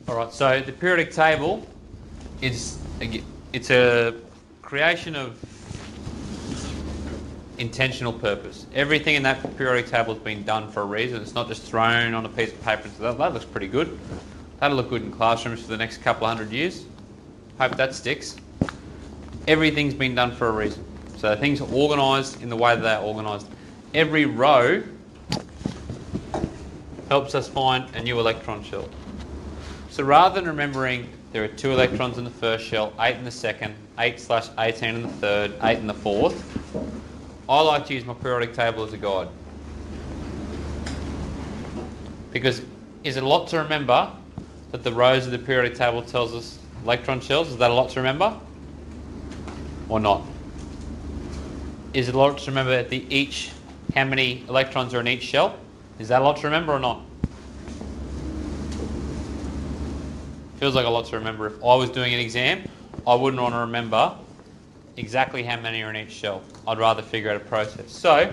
Alright, so the periodic table is it's a creation of intentional purpose. Everything in that periodic table has been done for a reason. It's not just thrown on a piece of paper and said, that looks pretty good. That'll look good in classrooms for the next couple of 100 years. Hope that sticks. Everything's been done for a reason. So things are organised in the way that they're organised. Every row helps us find a new electron shell. So rather than remembering there are 2 electrons in the first shell, 8 in the second, 8/18 in the third, 8 in the fourth, I like to use my periodic table as a guide. Because is it a lot to remember that the rows of the periodic table tells us electron shells? Is that a lot to remember? Or not? Is it a lot to remember that how many electrons are in each shell? Is that a lot to remember or not? Feels like a lot to remember. If I was doing an exam, I wouldn't want to remember exactly how many are in each shell. I'd rather figure out a process. So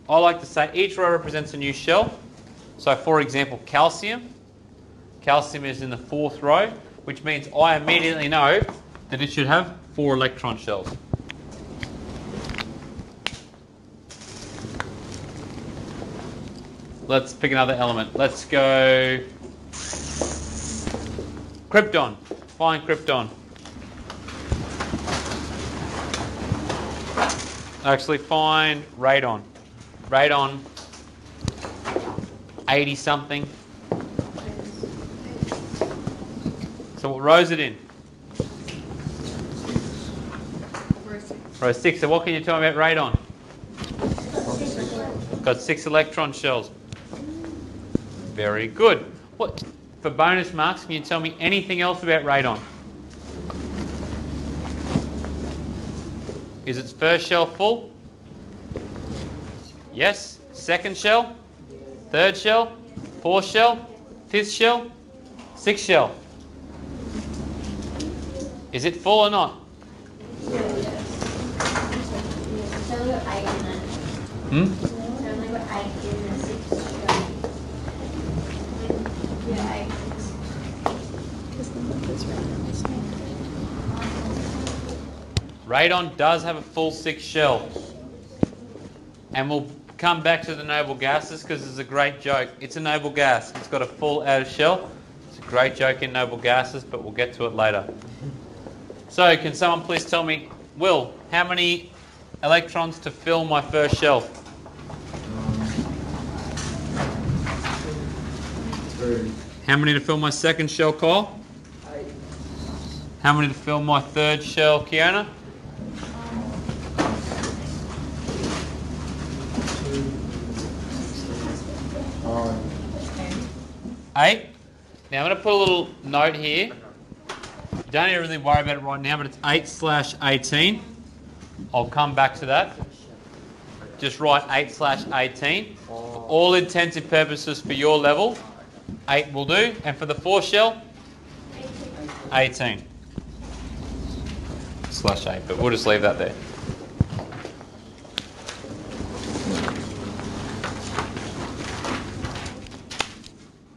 I like to say each row represents a new shell. So for example, calcium. Calcium is in the 4th row, which means I immediately know that it should have 4 electron shells. Let's pick another element. Let's go krypton. Find krypton. Actually find radon. Radon 80 something. So what row is it in? Row 6. So what can you tell me about radon? Got 6 electron shells. Very good. What, for bonus marks, can you tell me anything else about radon? Is its first shell full? Yes. Second shell? Third shell? Fourth shell? Fifth shell? Sixth shell? Is it full or not? Radon does have a full 6 shell. And we'll come back to the noble gases because it's a great joke. It's a noble gas. It's got a full outer shell. It's a great joke in noble gases, but we'll get to it later. So can someone please tell me, Will, how many electrons to fill my first shell? 3. How many to fill my second shell, Kyle? 8. How many to fill my third shell, Kiona? 8. Now I'm going to put a little note here. Don't even really worry about it right now, but it's 8/18. I'll come back to that. Just write 8/18. For all intents and purposes for your level, 8 will do. And for the 4th shell, 18. /8, but we'll just leave that there.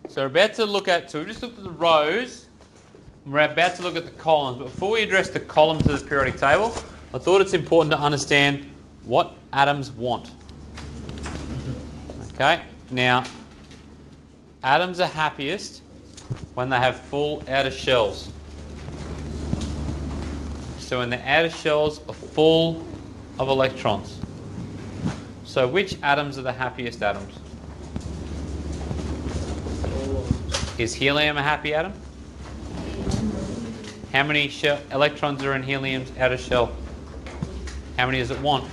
So we're about to look at, so we just looked at the rows, and we're about to look at the columns. But before we address the columns of the periodic table, I thought it's important to understand what atoms want. Okay, now, atoms are happiest when they have full outer shells. So when the outer shells are full of electrons. So which atoms are the happiest atoms? Is helium a happy atom? How many electrons are in helium's outer shell? How many does it want?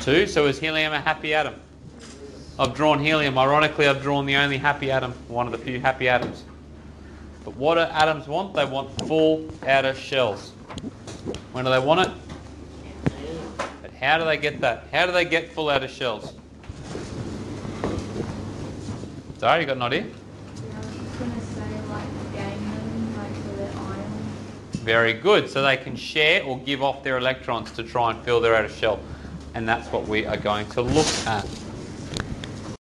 2. So is helium a happy atom? I've drawn helium. Ironically, I've drawn the only happy atom, one of the few happy atoms. But what do atoms want? They want full outer shells. When do they want it? But how do they get that? How do they get full outer shells? Sorry, you got an idea? Very good. So they can share or give off their electrons to try and fill their outer shell. And that's what we are going to look at.